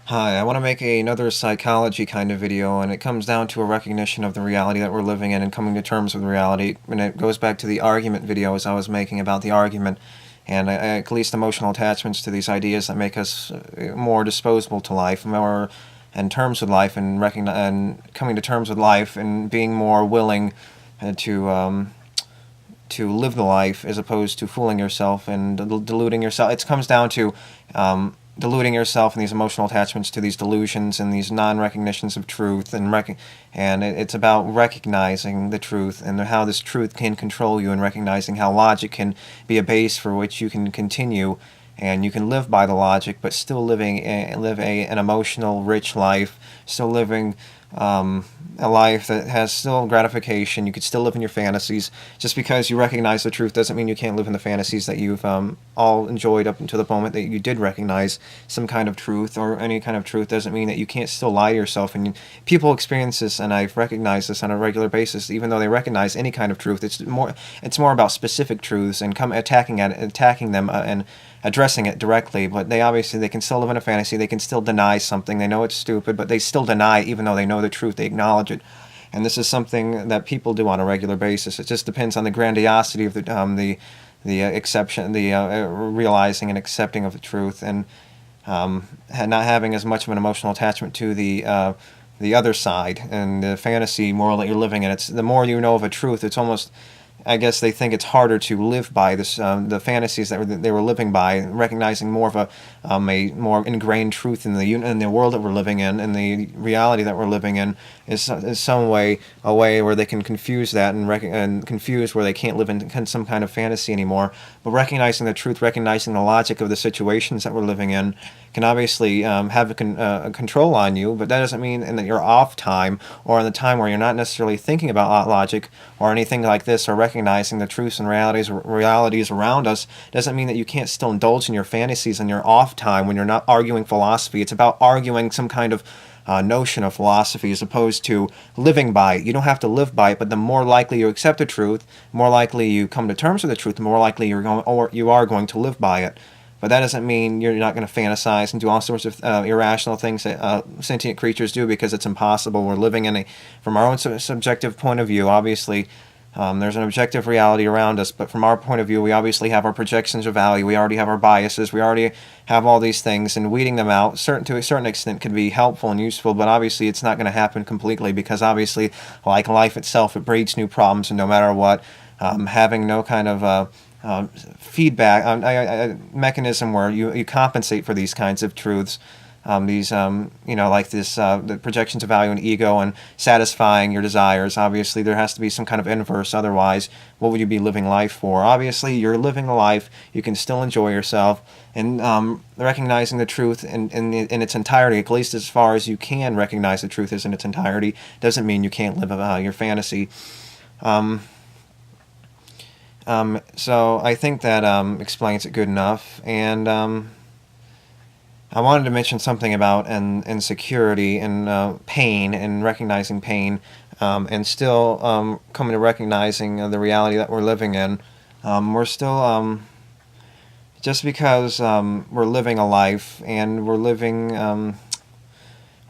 Hi, I want to make another psychology kind of video, and it comes down to a recognition of the reality that we're living in and coming to terms with reality. And it goes back to the argument videos I was making about the argument, and at least emotional attachments to these ideas that make us more disposable to life, more in terms with life, and and coming to terms with life, and being more willing to live the life as opposed to fooling yourself and deluding yourself. It comes down to deluding yourself and these emotional attachments to these delusions and these non-recognitions of truth, and it's about recognizing the truth and how this truth can control you, and recognizing how logic can be a base for which you can continue, and you can live by the logic but still an emotional rich life, still living a life that has still gratification. You could still live in your fantasies. Just because you recognize the truth doesn't mean you can't live in the fantasies that you've all enjoyed up until the moment that you did recognize some kind of truth, or any kind of truth. Doesn't mean that you can't still lie to yourself. And people experience this, and I've recognized this on a regular basis. Even though they recognize any kind of truth, it's more about specific truths, and attacking them and addressing it directly. But they can still live in a fantasy. They can still deny something. They know it's stupid, but they still deny, even though they know the truth. They acknowledge it. And this is something that people do on a regular basis. It just depends on the grandiosity of the exception, the realizing and accepting of the truth, and not having as much of an emotional attachment to the other side and the fantasy moral that you're living in. It's the more you know of a truth, it's almost, I guess they think it's harder to live by the fantasies that they were living by, recognizing more of a more ingrained truth in the world that we're living in, and the reality that we're living in is a way where they can confuse that, and confuse where they can't live in some kind of fantasy anymore. But recognizing the truth, recognizing the logic of the situations that we're living in, can obviously have a control on you, but that doesn't mean that you're off time, or in the time where you're not necessarily thinking about logic or anything like this, or recognizing the truths and realities around us. Doesn't mean that you can't still indulge in your fantasies in your off time when you're not arguing philosophy. It's about arguing some kind of notion of philosophy, as opposed to living by it. You don't have to live by it, but the more likely you accept the truth, the more likely you come to terms with the truth, the more likely you are going to live by it. But that doesn't mean you're not going to fantasize and do all sorts of irrational things that sentient creatures do, because it's impossible. We're living from our own subjective point of view. Obviously, there's an objective reality around us, but from our point of view, we obviously have our projections of value. We already have our biases. We already have all these things, and weeding them out, to a certain extent, can be helpful and useful, but obviously it's not going to happen completely, because obviously, like life itself, it breeds new problems, and no matter what, having no kind of feedback mechanism where you compensate for these kinds of truths, like this, the projections of value and ego, and satisfying your desires. Obviously, there has to be some kind of inverse. Otherwise, what would you be living life for? Obviously, you're living a life. You can still enjoy yourself, and recognizing the truth in its entirety, at least as far as you can recognize the truth in its entirety, doesn't mean you can't live your fantasy. So I think that explains it good enough, and I wanted to mention something about insecurity and pain, and recognizing pain, and still coming to recognizing the reality that we're living in. We're still, just because we're living a life, and we're living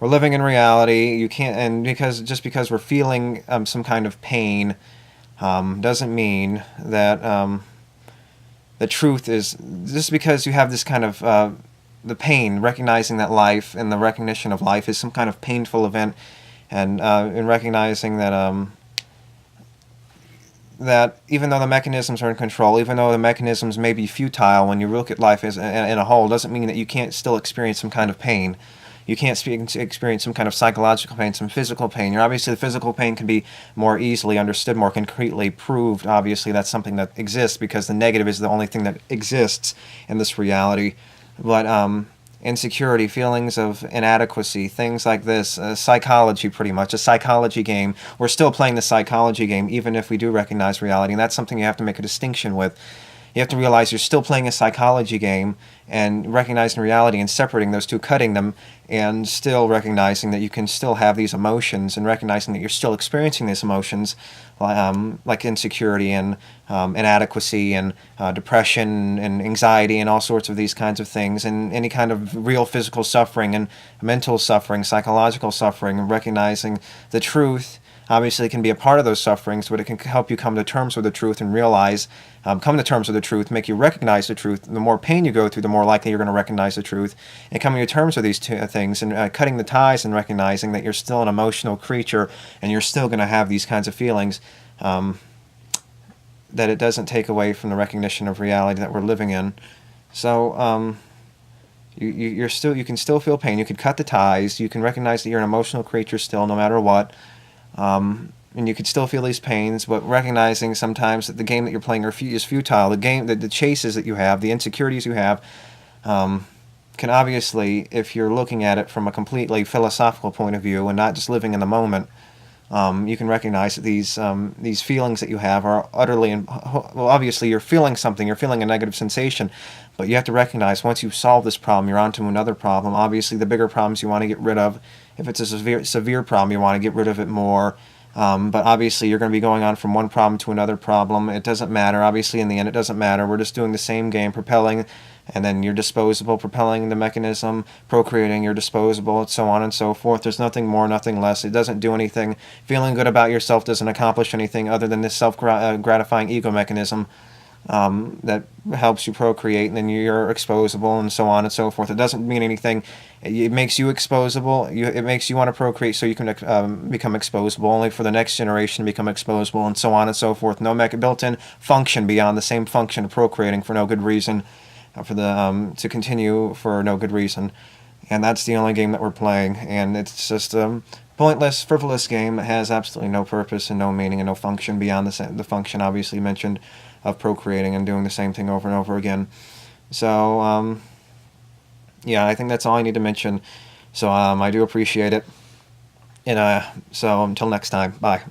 in reality, you can't, and because we're feeling some kind of pain, doesn't mean that the truth is, just because you have this kind of the pain, recognizing that life and the recognition of life is some kind of painful event, and in recognizing that even though the mechanisms are in control, even though the mechanisms may be futile, when you look at life as in a whole, doesn't mean that you can't still experience some kind of pain. You can't experience some kind of psychological pain, some physical pain. Obviously, the physical pain can be more easily understood, more concretely proved. Obviously, that's something that exists, because the negative is the only thing that exists in this reality. But insecurity, feelings of inadequacy, things like this, psychology, pretty much, a psychology game. We're still playing the psychology game, even if we do recognize reality, and that's something you have to make a distinction with. you have to realize you're still playing a psychology game, and recognizing reality and separating those two, cutting them, and still recognizing that you can still have these emotions, and recognizing that you're still experiencing these emotions, like insecurity and inadequacy and depression and anxiety and all sorts of these kinds of things, and any kind of real physical suffering and mental suffering, psychological suffering, and recognizing the truth. Obviously, it can be a part of those sufferings, but it can help you come to terms with the truth and realize, come to terms with the truth, make you recognize the truth. The more pain you go through, the more likely you're going to recognize the truth. And coming to terms with these two things, and cutting the ties, and recognizing that you're still an emotional creature and you're still going to have these kinds of feelings, that it doesn't take away from the recognition of reality that we're living in. So you can still feel pain. You can cut the ties. You can recognize that you're an emotional creature still, no matter what. And you could still feel these pains, but recognizing sometimes that the game that you're playing is futile. The chases that you have, the insecurities you have, can obviously, if you're looking at it from a completely philosophical point of view and not just living in the moment, you can recognize that these feelings that you have are utterly, well, obviously you're feeling something, you're feeling a negative sensation, but you have to recognize once you've solved this problem, you're on to another problem. Obviously, the bigger problems you want to get rid of. If it's a severe problem, you want to get rid of it more. But obviously, you're going to be going on from one problem to another problem. It doesn't matter. Obviously, in the end, it doesn't matter. We're just doing the same game, propelling, and then you're disposable, propelling the mechanism, procreating, you're disposable, and so on and so forth. There's nothing more, nothing less. It doesn't do anything. Feeling good about yourself doesn't accomplish anything other than this self-gratifying ego mechanism that helps you procreate, and then you're exposable, and so on and so forth. It doesn't mean anything. It makes you exposable. It makes you want to procreate so you can become exposable, only for the next generation to become exposable, and so on and so forth. No built-in function beyond the same function of procreating for no good reason, to continue for no good reason. And that's the only game that we're playing, and it's just a pointless, frivolous game that has absolutely no purpose and no meaning and no function beyond the function obviously mentioned of procreating and doing the same thing over and over again. So, yeah, I think that's all I need to mention. So, I do appreciate it. And so until next time, bye.